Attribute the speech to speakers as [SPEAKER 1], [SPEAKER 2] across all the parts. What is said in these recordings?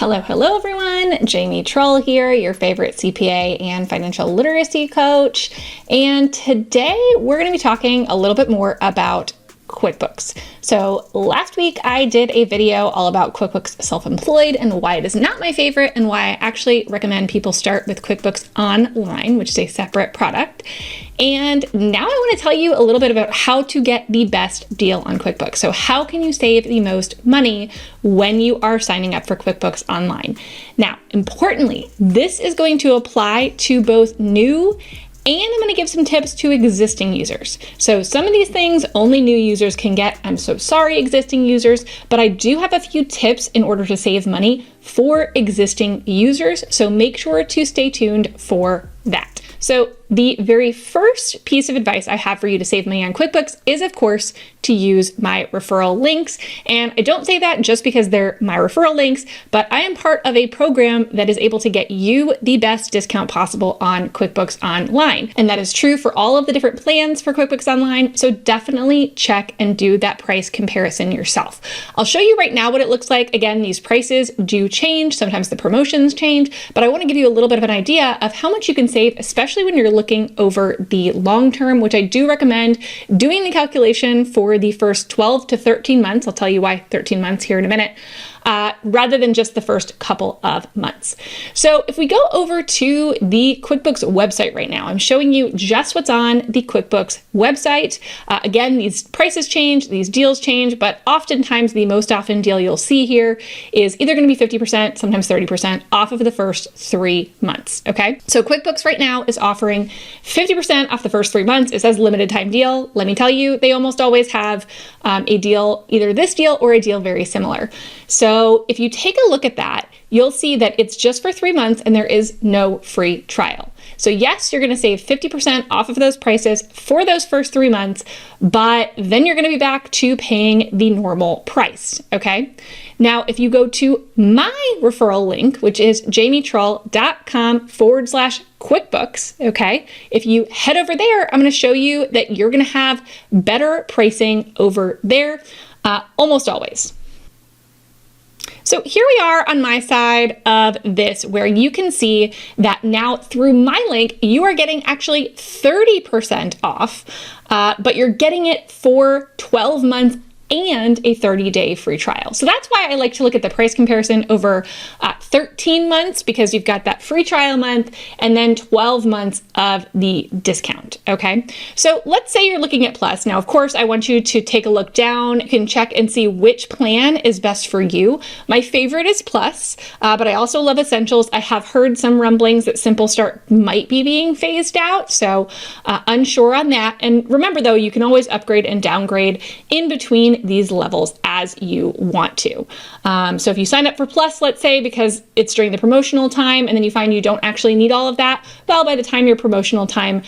[SPEAKER 1] Hello everyone. Jamie Trull here, your favorite CPA and financial literacy coach. And today we're going to be talking a little bit more about QuickBooks. So last week I did a video all about QuickBooks Self-Employed and why it is not my favorite and why I actually recommend people start with QuickBooks Online, which is a separate product. And now I want to tell you a little bit about how to get the best deal on QuickBooks. So how can you save the most money when you are signing up for QuickBooks Online? Now, importantly, this is going to apply to both new and I'm going to give some tips to existing users. So some of these things only new users can get. I'm so sorry, existing users, but I do have a few tips in order to save money for existing users. So make sure to stay tuned for that. So the very first piece of advice I have for you to save money on QuickBooks is, of course, to use my referral links. And I don't say that just because they're my referral links, but I am part of a program that is able to get you the best discount possible on QuickBooks Online. And that is true for all of the different plans for QuickBooks Online. So definitely check and do that price comparison yourself. I'll show you right now what it looks like. Again, these prices do change. Sometimes the promotions change, but I want to give you a little bit of an idea of how much you can save, especially when you're looking over the long term, which I do recommend doing the calculation for the first 12 to 13 months. I'll tell you why 13 months here in a minute. Rather than just the first couple of months. So if we go over to the QuickBooks website right now, I'm showing you just what's on the QuickBooks website. Again, these prices change, these deals change, but oftentimes the most often deal you'll see here is either going to be 50%, sometimes 30% off of the first 3 months. Okay, so QuickBooks right now is offering 50% off the first 3 months. It says limited time deal. Let me tell you, they almost always have a deal, either this deal or a deal very similar. So if you take a look at that, you'll see that it's just for 3 months and there is no free trial. So yes, you're going to save 50% off of those prices for those first 3 months, but then you're going to be back to paying the normal price. Okay. Now, if you go to my referral link, which is jamietrull.com/QuickBooks, okay, if you head over there, I'm going to show you that you're going to have better pricing over there almost always. So here we are on my side of this, where you can see that now through my link, you are getting actually 30% off, but you're getting it for 12 months and a 30-day free trial. So that's why I like to look at the price comparison over 13 months, because you've got that free trial month and then 12 months of the discount, okay? So let's say you're looking at Plus. Now, of course, I want you to take a look down. You can check and see which plan is best for you. My favorite is Plus, but I also love Essentials. I have heard some rumblings that Simple Start might be being phased out, so unsure on that. And remember though, you can always upgrade and downgrade in between these levels as you want to. So if you sign up for Plus, let's say, because it's during the promotional time and then you find you don't actually need all of that, well, by the time your promotional time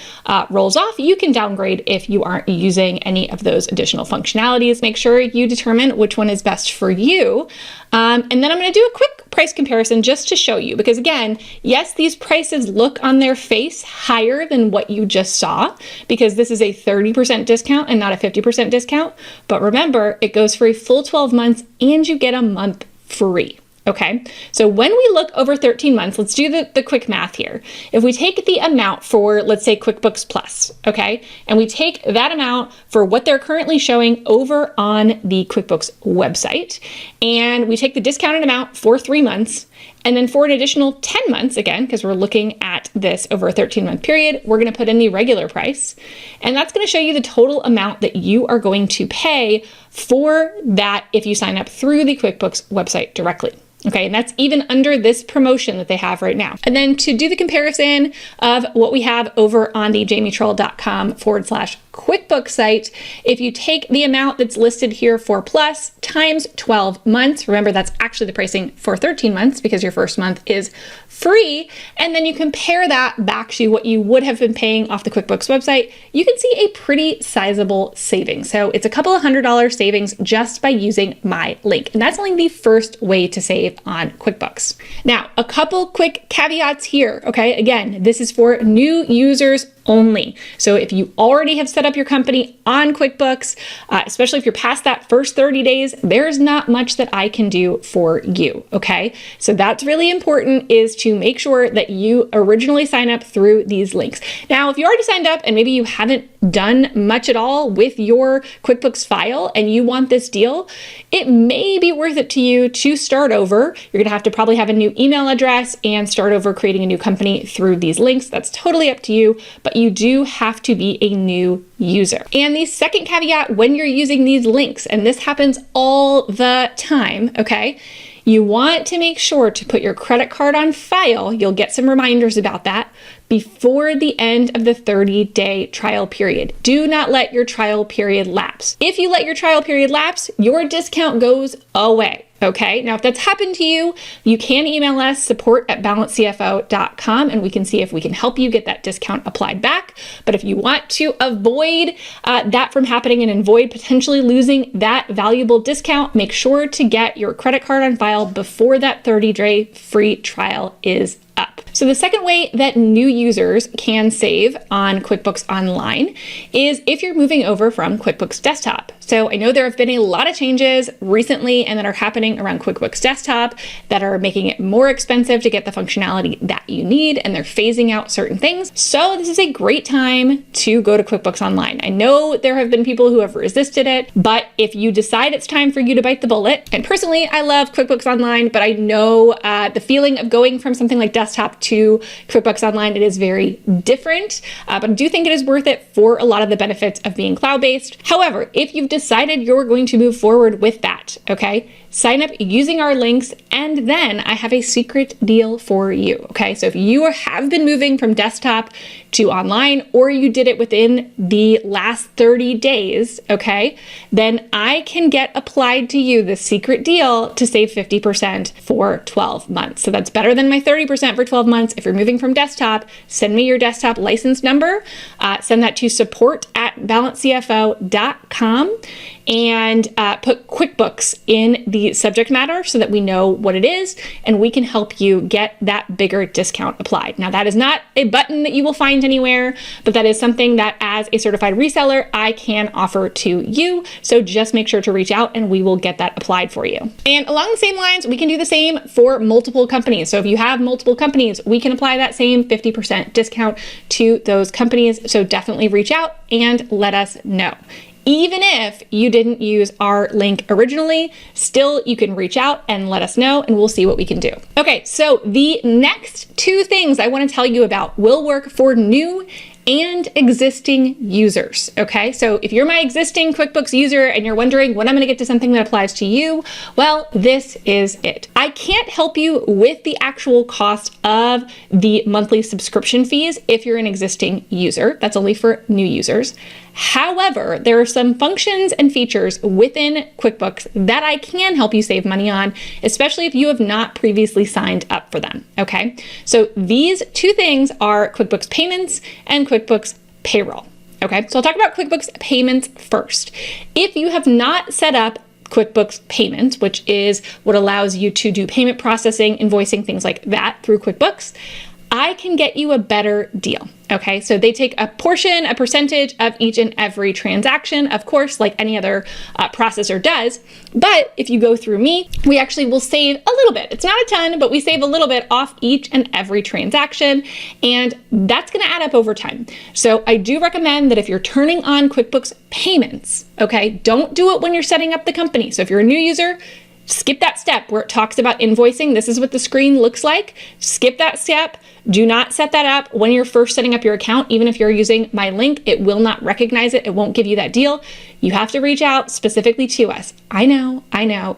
[SPEAKER 1] rolls off, you can downgrade if you aren't using any of those additional functionalities. Make sure you determine which one is best for you. And then I'm going to do a quick price comparison just to show you, because again, yes, these prices look on their face higher than what you just saw, because this is a 30% discount and not a 50% discount. But remember, it goes for a full 12 months and you get a month free. Okay, so when we look over 13 months, let's do the quick math here. If we take the amount for, let's say, QuickBooks Plus, okay, and we take that amount for what they're currently showing over on the QuickBooks website, and we take the discounted amount for 3 months, and then for an additional 10 months, again, because we're looking at this over a 13-month period, we're going to put in the regular price, and that's going to show you the total amount that you are going to pay for that if you sign up through the QuickBooks website directly. Okay, and that's even under this promotion that they have right now. And then to do the comparison of what we have over on the jamietrull.com/QuickBooks site, if you take the amount that's listed here for Plus times 12 months, remember that's actually the pricing for 13 months because your first month is free, and then you compare that back to what you would have been paying off the QuickBooks website, you can see a pretty sizable savings. So it's a couple of $100 savings just by using my link. And that's only the first way to save on QuickBooks. Now, a couple quick caveats here, okay? Again, this is for new users only. So if you already have set up your company on QuickBooks, especially if you're past that first 30 days, there's not much that I can do for you, okay? So that's really important, is to make sure that you originally sign up through these links. Now, if you already signed up and maybe you haven't done much at all with your QuickBooks file and you want this deal, it may be worth it to you to start over. You're gonna have to probably have a new email address and start over creating a new company through these links. That's totally up to you, but you do have to be a new user. And the second caveat when you're using these links, and this happens all the time, okay? You want to make sure to put your credit card on file. You'll get some reminders about that before the end of the 30-day trial period. Do not let your trial period lapse. If you let your trial period lapse, your discount goes away. Okay, now if that's happened to you, you can email us support@balancedcfo.com and we can see if we can help you get that discount applied back. But if you want to avoid that from happening and avoid potentially losing that valuable discount, make sure to get your credit card on file before that 30-day free trial is up. So the second way that new users can save on QuickBooks Online is if you're moving over from QuickBooks Desktop. So I know there have been a lot of changes recently and that are happening around QuickBooks Desktop that are making it more expensive to get the functionality that you need, and they're phasing out certain things. So this is a great time to go to QuickBooks Online. I know there have been people who have resisted it, but if you decide it's time for you to bite the bullet, and personally I love QuickBooks Online, but I know the feeling of going from something like Desktop to QuickBooks Online, it is very different, but I do think it is worth it for a lot of the benefits of being cloud-based. However, if you've decided you're going to move forward with that, okay, sign up using our links, and then I have a secret deal for you, okay? So if you have been moving from Desktop to Online, or you did it within the last 30 days, okay, then I can get applied to you the secret deal to save 50% for 12 months. So that's better than my 30% for 12 months. If you're moving from Desktop, send me your Desktop license number, send that to support@balancedcfo.com, and put QuickBooks in the subject matter so that we know what it is and we can help you get that bigger discount applied. Now, that is not a button that you will find anywhere, but that is something that as a certified reseller, I can offer to you. So just make sure to reach out and we will get that applied for you. And along the same lines, we can do the same for multiple companies. So if you have multiple companies, we can apply that same 50% discount to those companies. So definitely reach out and let us know. Even if you didn't use our link originally, still you can reach out and let us know and we'll see what we can do. Okay, so the next two things I want to tell you about will work for new and existing users, okay? So if you're my existing QuickBooks user and you're wondering when I'm gonna get to something that applies to you, well, this is it. I can't help you with the actual cost of the monthly subscription fees if you're an existing user. That's only for new users. However, there are some functions and features within QuickBooks that I can help you save money on, especially if you have not previously signed up for them, okay? So these two things are QuickBooks Payments and QuickBooks Payroll, okay? So I'll talk about QuickBooks Payments first. If you have not set up QuickBooks Payments, which is what allows you to do payment processing, invoicing, things like that through QuickBooks, I can get you a better deal, okay? So they take a portion, a percentage of each and every transaction, of course, like any other processor does. But if you go through me, we actually will save a little bit. It's not a ton, but we save a little bit off each and every transaction, and that's gonna add up over time. So I do recommend that if you're turning on QuickBooks Payments, okay, don't do it when you're setting up the company. So if you're a new user, skip that step where it talks about invoicing. This is what the screen looks like. Skip that step. Do not set that up when you're first setting up your account. Even if you're using my link, it will not recognize it. It won't give you that deal. You have to reach out specifically to us. I know,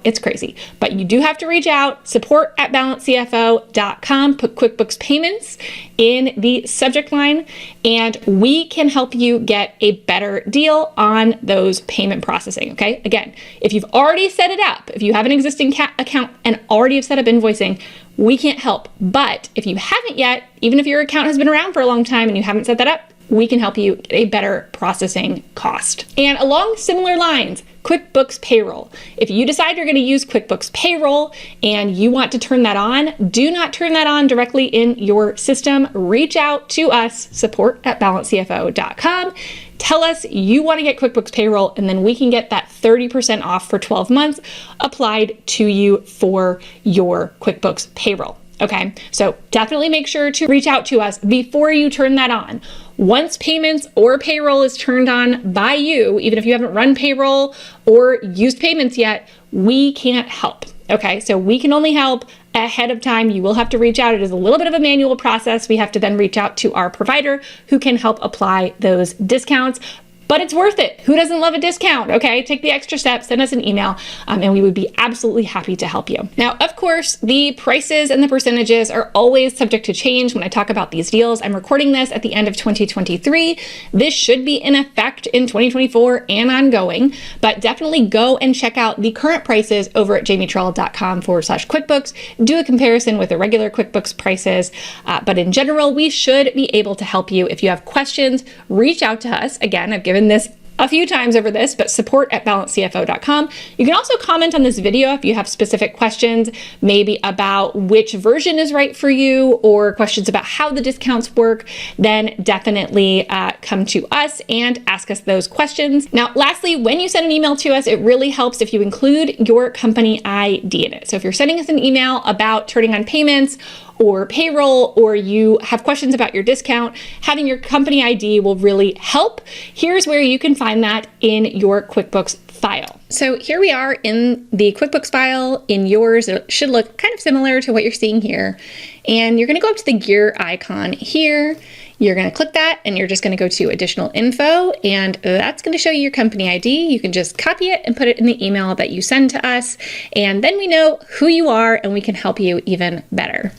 [SPEAKER 1] it's crazy, but you do have to reach out, support@balancedcfo.com, put QuickBooks Payments in the subject line, and we can help you get a better deal on those payment processing, okay? Again, if you've already set it up, if you have an existing account and already have set up invoicing, we can't help. But if you haven't yet, even if your account has been around for a long time and you haven't set that up, we can help you get a better processing cost. And along similar lines, QuickBooks Payroll. If you decide you're going to use QuickBooks Payroll and you want to turn that on, do not turn that on directly in your system. Reach out to us, support@balancedcfo.com. Tell us you want to get QuickBooks Payroll, and then we can get that 30% off for 12 months applied to you for your QuickBooks Payroll. Okay, so definitely make sure to reach out to us before you turn that on. Once payments or payroll is turned on by you, even if you haven't run payroll or used payments yet, we can't help. Okay, so we can only help ahead of time. You will have to reach out. It is a little bit of a manual process. We have to then reach out to our provider who can help apply those discounts. But it's worth it. Who doesn't love a discount? Okay, take the extra step, send us an email, and we would be absolutely happy to help you. Now, of course, the prices and the percentages are always subject to change when I talk about these deals. I'm recording this at the end of 2023. This should be in effect in 2024 and ongoing, but definitely go and check out the current prices over at jamietrull.com/QuickBooks. Do a comparison with the regular QuickBooks prices, but in general, we should be able to help you. If you have questions, reach out to us. Again, I've given this a few times over this, but support@balancedcfo.com. You can also comment on this video if you have specific questions, maybe about which version is right for you or questions about how the discounts work, then definitely come to us and ask us those questions. Now, lastly, when you send an email to us, it really helps if you include your company ID in it. So if you're sending us an email about turning on payments or payroll, or you have questions about your discount, having your company ID will really help. Here's where you can find that in your QuickBooks file. So here we are in the QuickBooks file. In yours, it should look kind of similar to what you're seeing here. And you're gonna go up to the gear icon here. You're gonna click that and you're just gonna go to additional info, and that's gonna show you your company ID. You can just copy it and put it in the email that you send to us. And then we know who you are and we can help you even better.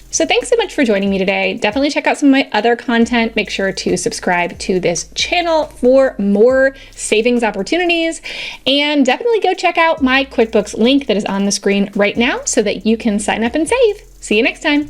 [SPEAKER 1] So thanks so much for joining me today. Definitely check out some of my other content. Make sure to subscribe to this channel for more savings opportunities, and definitely go check out my QuickBooks link that is on the screen right now so that you can sign up and save. See you next time.